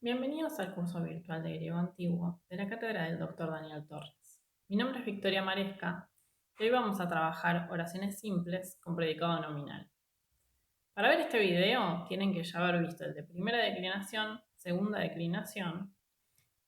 Bienvenidos al curso virtual de griego antiguo de la cátedra del Dr. Daniel Torres. Mi nombre es Victoria Maresca y hoy vamos a trabajar oraciones simples con predicado nominal. Para ver este video tienen que ya haber visto el de primera declinación, segunda declinación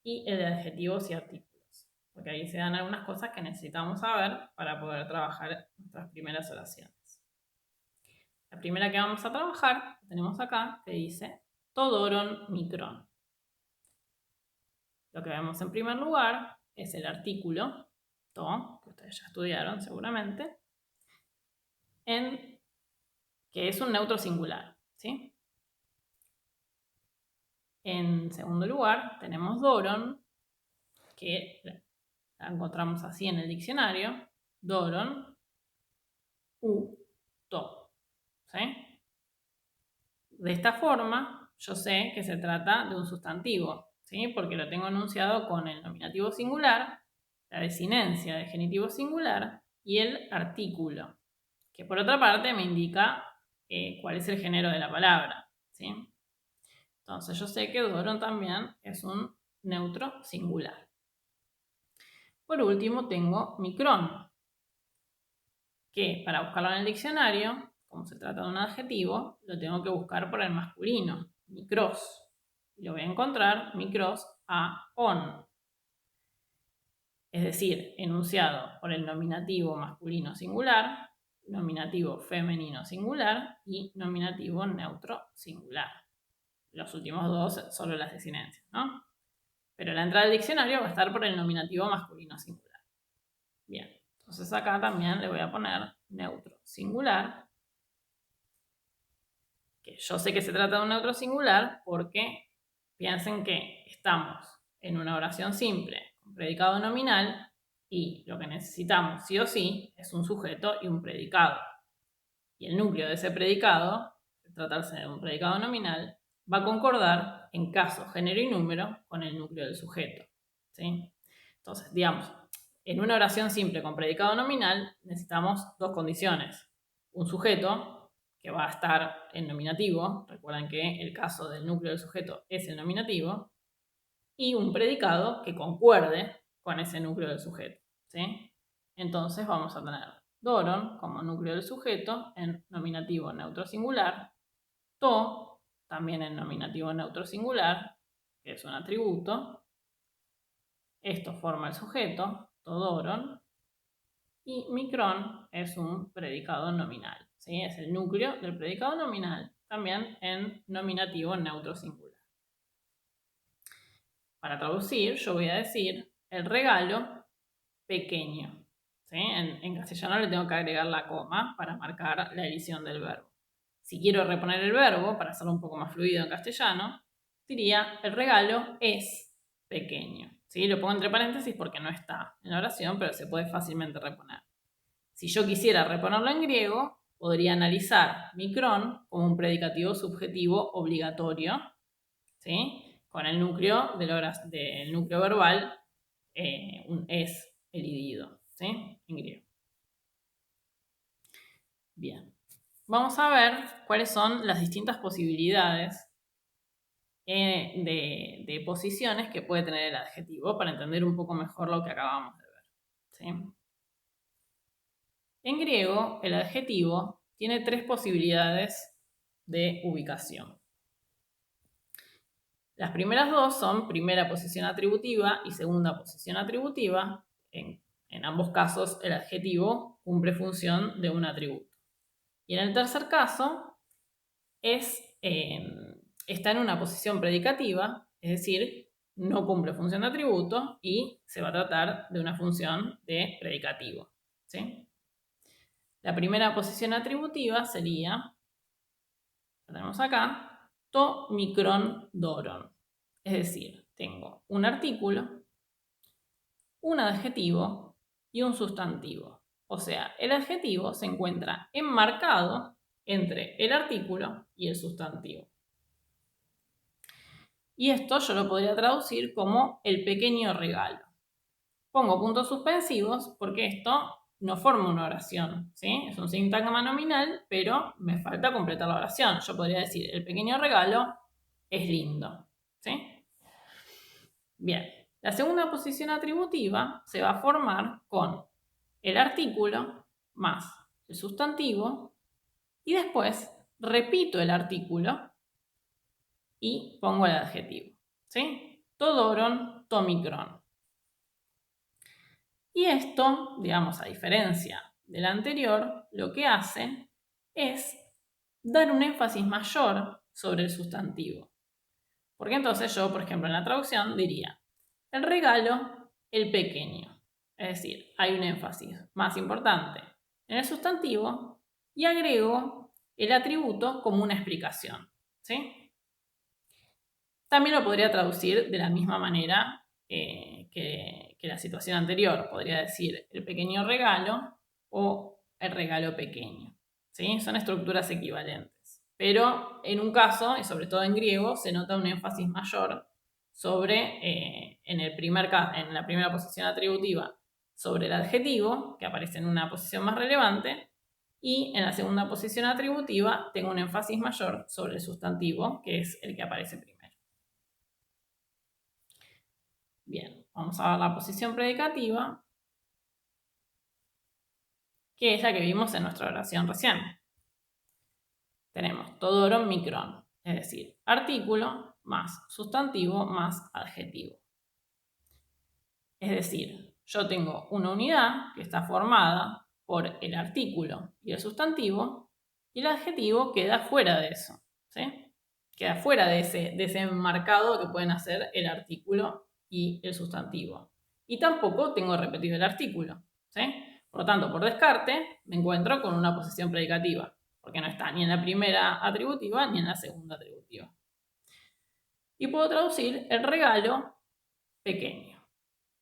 y el de adjetivos y artículos, porque ahí se dan algunas cosas que necesitamos saber para poder trabajar nuestras primeras oraciones. La primera que vamos a trabajar, la tenemos acá, que dice todoron mikron. Lo que vemos en primer lugar es el artículo, to, que ustedes ya estudiaron seguramente, que es un neutro singular, ¿sí? En segundo lugar tenemos doron, que la encontramos así en el diccionario, doron, to, ¿sí? De esta forma yo sé que se trata de un sustantivo, ¿sí? Porque lo tengo enunciado con el nominativo singular, la desinencia de genitivo singular y el artículo, que por otra parte me indica cuál es el género de la palabra, ¿sí? Entonces yo sé que doron también es un neutro singular. Por último tengo micrón, que para buscarlo en el diccionario, como se trata de un adjetivo, lo tengo que buscar por el masculino, micros. Y lo voy a encontrar micros a on. Es decir, enunciado por el nominativo masculino singular, nominativo femenino singular y nominativo neutro singular. Los últimos dos solo las desinencias, ¿no? Pero la entrada del diccionario va a estar por el nominativo masculino singular. Bien, entonces acá también le voy a poner neutro singular, que yo sé que se trata de un neutro singular porque piensen que estamos en una oración simple con predicado nominal y lo que necesitamos sí o sí es un sujeto y un predicado. Y el núcleo de ese predicado, al tratarse de un predicado nominal, va a concordar en caso, género y número con el núcleo del sujeto, ¿sí? Entonces, digamos, en una oración simple con predicado nominal necesitamos dos condiciones. Un sujeto, que va a estar en nominativo, recuerden que el caso del núcleo del sujeto es el nominativo, y un predicado que concuerde con ese núcleo del sujeto, ¿sí? Entonces vamos a tener doron como núcleo del sujeto en nominativo neutro singular, to también en nominativo neutro singular, que es un atributo. Esto forma el sujeto, todoron, y micrón es un predicado nominal, ¿sí? Es el núcleo del predicado nominal, también en nominativo neutro singular. Para traducir, yo voy a decir el regalo pequeño. ¿Sí? En castellano le tengo que agregar la coma para marcar la edición del verbo. Si quiero reponer el verbo, para hacerlo un poco más fluido en castellano, diría el regalo es pequeño. ¿Sí? Lo pongo entre paréntesis porque no está en la oración, pero se puede fácilmente reponer. Si yo quisiera reponerlo en griego, podría analizar micrón como un predicativo subjetivo obligatorio, ¿sí? Con el núcleo del núcleo verbal, un es elidido, ¿sí? En griego. Bien. Vamos a ver cuáles son las distintas posibilidades de posiciones que puede tener el adjetivo para entender un poco mejor lo que acabamos de ver, ¿sí? En griego, el adjetivo tiene tres posibilidades de ubicación. Las primeras dos son primera posición atributiva y segunda posición atributiva. En ambos casos, el adjetivo cumple función de un atributo. Y en el tercer caso, está en una posición predicativa, es decir, no cumple función de atributo y se va a tratar de una función de predicativo, ¿sí? La primera posición atributiva sería, la tenemos acá, to micron doron. Es decir, tengo un artículo, un adjetivo y un sustantivo. O sea, el adjetivo se encuentra enmarcado entre el artículo y el sustantivo. Y esto yo lo podría traducir como el pequeño regalo. Pongo puntos suspensivos porque esto no forma una oración, ¿sí? Es un sintagma nominal, pero me falta completar la oración. Yo podría decir, el pequeño regalo es lindo, ¿sí? Bien, la segunda posición atributiva se va a formar con el artículo más el sustantivo y después repito el artículo y pongo el adjetivo, ¿sí? Todoron, tomicron. Y esto, digamos, a diferencia del anterior, lo que hace es dar un énfasis mayor sobre el sustantivo. Porque entonces yo, por ejemplo, en la traducción diría, el regalo, el pequeño. Es decir, hay un énfasis más importante en el sustantivo y agrego el atributo como una explicación, ¿sí? También lo podría traducir de la misma manera que la situación anterior. Podría decir el pequeño regalo o el regalo pequeño, ¿sí? Son estructuras equivalentes. Pero en un caso, y sobre todo en griego, se nota un énfasis mayor sobre, en la primera posición atributiva, sobre el adjetivo, que aparece en una posición más relevante, y en la segunda posición atributiva tengo un énfasis mayor sobre el sustantivo, que es el que aparece primero. Bien, vamos a ver la posición predicativa, que es la que vimos en nuestra oración recién. Tenemos todoron micron, es decir, artículo más sustantivo más adjetivo. Es decir, yo tengo una unidad que está formada por el artículo y el sustantivo, y el adjetivo queda fuera de eso, ¿sí? Queda fuera de ese enmarcado que pueden hacer el artículo y el sustantivo. Y tampoco tengo repetido el artículo, ¿sí? Por lo tanto, por descarte, me encuentro con una posición predicativa, porque no está ni en la primera atributiva ni en la segunda atributiva. Y puedo traducir el regalo pequeño,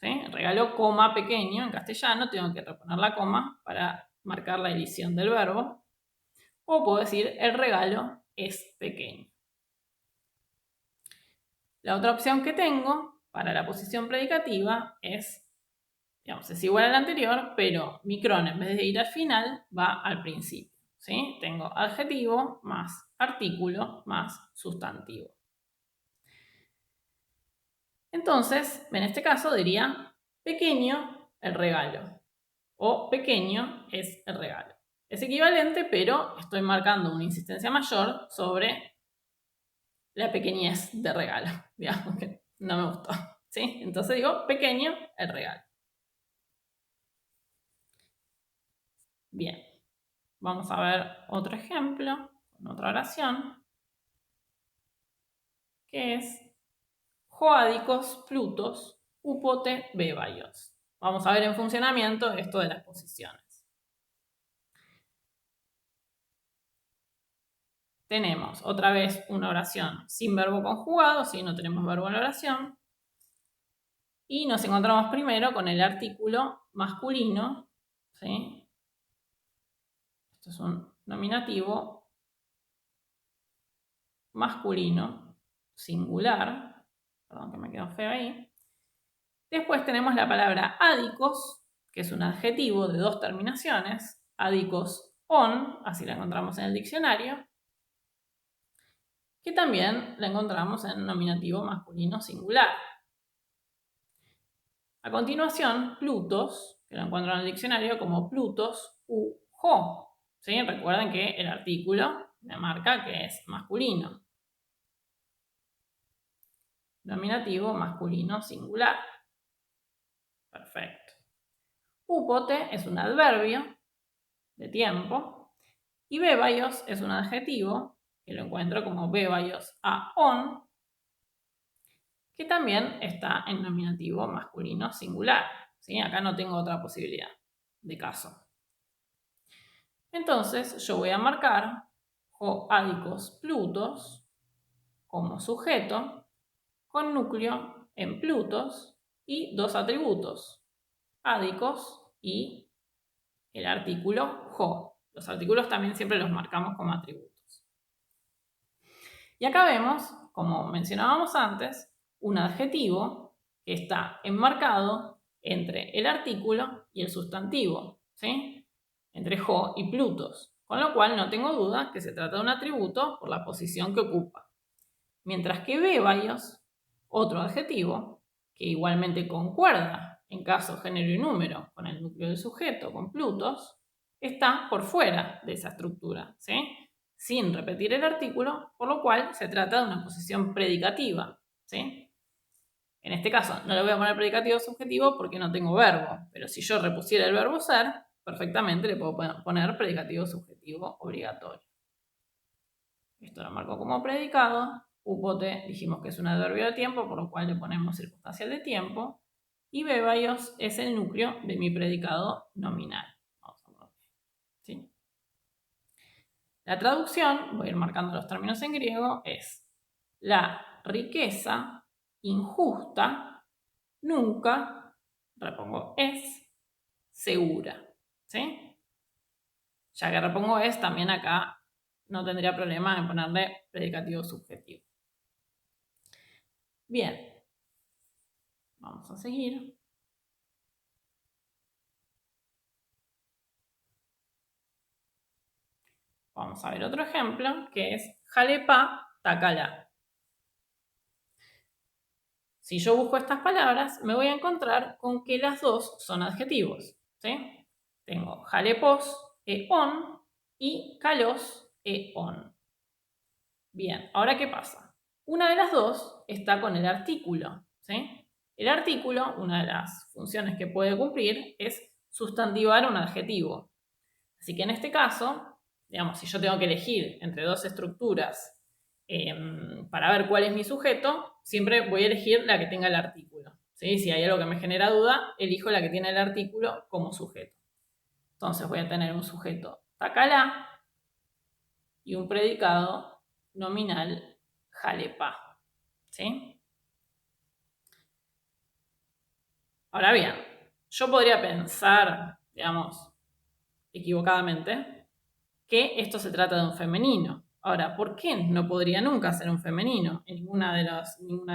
¿sí? El regalo coma pequeño en castellano, tengo que reponer la coma para marcar la elisión del verbo. O puedo decir el regalo es pequeño. La otra opción que tengo para la posición predicativa es, digamos, es igual a la anterior, pero micron en vez de ir al final va al principio, ¿sí? Tengo adjetivo más artículo más sustantivo. Entonces, en este caso diría pequeño el regalo o pequeño es el regalo. Es equivalente, pero estoy marcando una insistencia mayor sobre la pequeñez de regalo, digamos que no me gustó, ¿sí? Entonces digo pequeño el regalo. Bien, vamos a ver otro ejemplo con otra oración, que es Joádicos, Plutos, Upote, Bebaios. Vamos a ver en funcionamiento esto de las posiciones. Tenemos otra vez una oración sin verbo conjugado, ¿sí? No tenemos verbo en la oración. Y nos encontramos primero con el artículo masculino, ¿sí? Esto es un nominativo masculino singular. Perdón que me quedó feo ahí. Después tenemos la palabra ádicos, que es un adjetivo de dos terminaciones. Ádicos on, así la encontramos en el diccionario. Que también la encontramos en nominativo masculino singular. A continuación, Plutos, que lo encuentro en el diccionario como Plutos u jo. ¿Sí? Recuerden que el artículo me marca que es masculino. Nominativo masculino singular. Perfecto. Upote es un adverbio de tiempo y bebaios es un adjetivo que lo encuentro como bebaios a on, que también está en nominativo masculino singular. ¿Sí? Acá no tengo otra posibilidad de caso. Entonces yo voy a marcar joádicos plutos como sujeto con núcleo en plutos y dos atributos, ádicos y el artículo jo. Los artículos también siempre los marcamos como atributos. Y acá vemos, como mencionábamos antes, un adjetivo que está enmarcado entre el artículo y el sustantivo, ¿sí? Entre jo y plutos, con lo cual no tengo duda que se trata de un atributo por la posición que ocupa. Mientras que bebaios, otro adjetivo, que igualmente concuerda en caso, género y número con el núcleo del sujeto, con plutos, está por fuera de esa estructura, ¿sí? Sin repetir el artículo, por lo cual se trata de una posición predicativa, ¿sí? En este caso no le voy a poner predicativo subjetivo porque no tengo verbo, pero si yo repusiera el verbo ser, perfectamente le puedo poner predicativo subjetivo obligatorio. Esto lo marco como predicado. Upote dijimos que es un adverbio de tiempo, por lo cual le ponemos circunstancial de tiempo. Y bebaios es el núcleo de mi predicado nominal. Vamos a poner, ¿sí? La traducción, voy a ir marcando los términos en griego, es la riqueza injusta nunca, repongo es, segura. ¿Sí? Ya que repongo es, también acá no tendría problema en ponerle predicativo subjetivo. Bien, vamos a seguir. Vamos a ver otro ejemplo, que es jalepa tacala. Si yo busco estas palabras, me voy a encontrar con que las dos son adjetivos. ¿Sí? Tengo jalepos, on, y calos, on. Bien, ahora ¿qué pasa? Una de las dos está con el artículo. ¿Sí? El artículo, una de las funciones que puede cumplir, es sustantivar un adjetivo. Así que en este caso, digamos, si yo tengo que elegir entre dos estructuras para ver cuál es mi sujeto, siempre voy a elegir la que tenga el artículo. ¿Sí? Si hay algo que me genera duda, elijo la que tiene el artículo como sujeto. Entonces voy a tener un sujeto tacalá y un predicado nominal jalepa. ¿Sí? Ahora bien, yo podría pensar, digamos, equivocadamente, que esto se trata de un femenino. Ahora, ¿por qué no podría nunca ser un femenino en ninguna de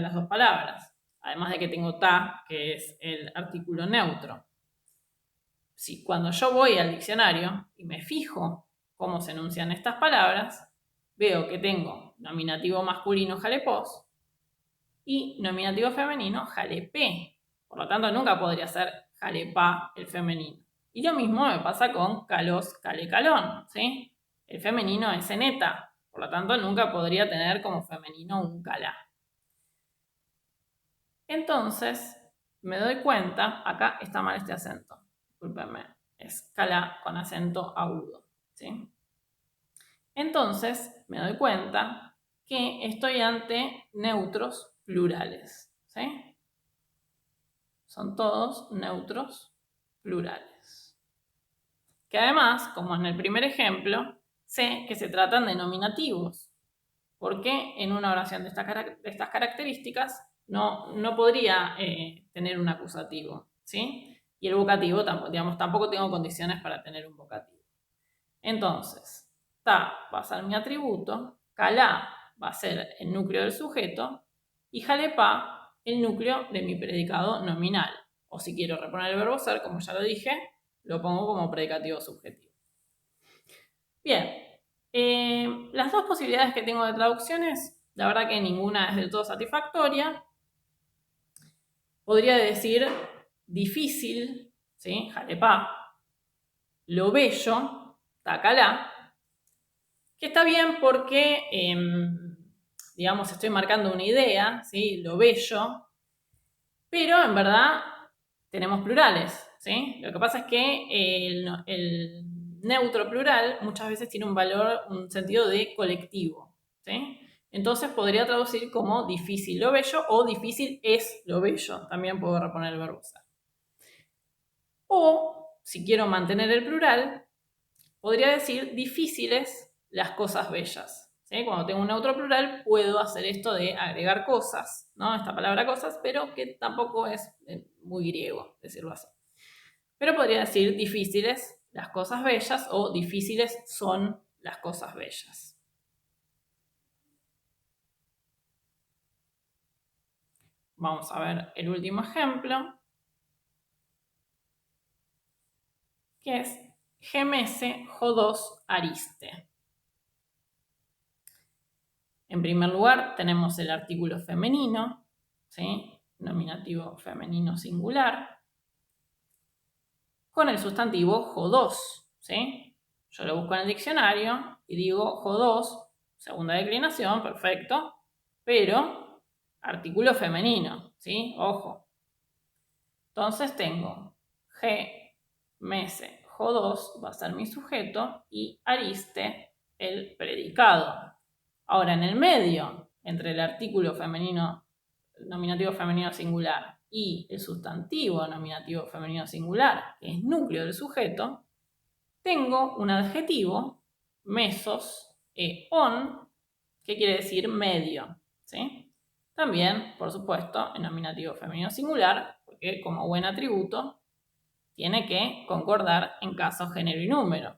las dos palabras? Además de que tengo ta, que es el artículo neutro. Si cuando yo voy al diccionario y me fijo cómo se enuncian estas palabras, veo que tengo nominativo masculino jalepós y nominativo femenino jalepé. Por lo tanto, nunca podría ser jalepá el femenino. Y lo mismo me pasa con calos, calecalón, ¿sí? El femenino es eneta, por lo tanto nunca podría tener como femenino un calá. Entonces, me doy cuenta, acá está mal este acento, discúlpenme, es calá con acento agudo, ¿sí? Entonces, me doy cuenta que estoy ante neutros plurales, ¿sí? Son todos neutros plurales. Que además, como en el primer ejemplo, sé que se tratan de nominativos, porque en una oración de estas características no podría tener un acusativo, ¿sí? Y el vocativo, tampoco tengo condiciones para tener un vocativo. Entonces, ta va a ser mi atributo, calá va a ser el núcleo del sujeto y jalepá el núcleo de mi predicado nominal. O si quiero reponer el verbo ser, como ya lo dije, lo pongo como predicativo subjetivo. Bien, las dos posibilidades que tengo de traducciones, la verdad que ninguna es del todo satisfactoria. Podría decir difícil, ¿sí? Jalepá, lo bello, tacalá, que está bien porque, digamos, estoy marcando una idea, ¿sí? Lo bello, pero en verdad tenemos plurales, ¿sí? Lo que pasa es que el neutro plural muchas veces tiene un sentido de colectivo, ¿sí? Entonces podría traducir como difícil lo bello o difícil es lo bello. También puedo reponer el verbo ser. O, si quiero mantener el plural, podría decir difíciles las cosas bellas. ¿Sí? Cuando tengo un neutro plural puedo hacer esto de agregar cosas, ¿no? Esta palabra cosas, pero que tampoco es muy griego, decirlo así. Pero podría decir difíciles las cosas bellas o difíciles son las cosas bellas. Vamos a ver el último ejemplo, que es gemese jodos ariste. En primer lugar tenemos el artículo femenino, ¿sí? nominativo femenino singular, con el sustantivo jodós, ¿sí? Yo lo busco en el diccionario y digo jodós, segunda declinación, perfecto, pero artículo femenino, ¿sí? Ojo. Entonces tengo G, mese, jodós va a ser mi sujeto y ariste el predicado. Ahora, en el medio, entre el artículo femenino, nominativo femenino singular y el sustantivo nominativo femenino singular, que es núcleo del sujeto, tengo un adjetivo, mesos, on, que quiere decir medio, ¿sí? También, por supuesto, en nominativo femenino singular, porque como buen atributo tiene que concordar en caso, género y número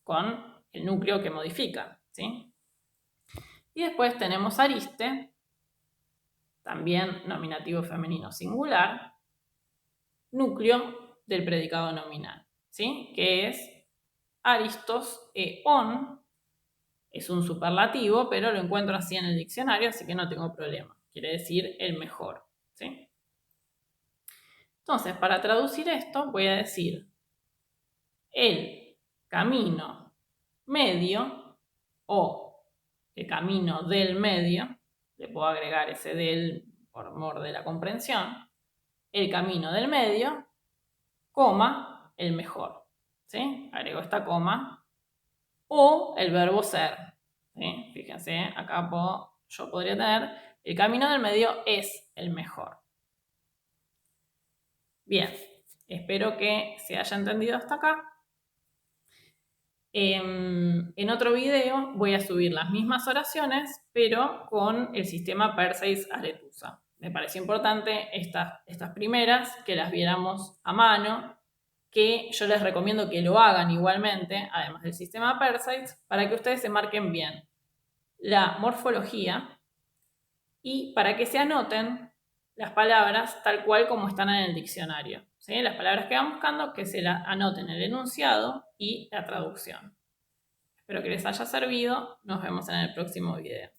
con el núcleo que modifica, ¿sí? Y después tenemos ariste, también nominativo femenino singular, núcleo del predicado nominal, ¿sí? Que es aristos on, es un superlativo, pero lo encuentro así en el diccionario, así que no tengo problema. Quiere decir el mejor, ¿sí? Entonces, para traducir esto, voy a decir el camino medio o el camino del medio, le puedo agregar ese del por mor de la comprensión, el camino del medio, coma, el mejor, ¿sí? Agrego esta coma, o el verbo ser, ¿sí? Fíjense, acá yo podría tener, el camino del medio es el mejor. Bien, espero que se haya entendido hasta acá. En otro video voy a subir las mismas oraciones, pero con el sistema Perseis-Aretusa. Me pareció importante estas primeras, que las viéramos a mano, que yo les recomiendo que lo hagan igualmente, además del sistema Perseis, para que ustedes se marquen bien la morfología y para que se anoten las palabras tal cual como están en el diccionario, ¿sí? Las palabras que van buscando, que se las anoten el enunciado y la traducción. Espero que les haya servido. Nos vemos en el próximo video.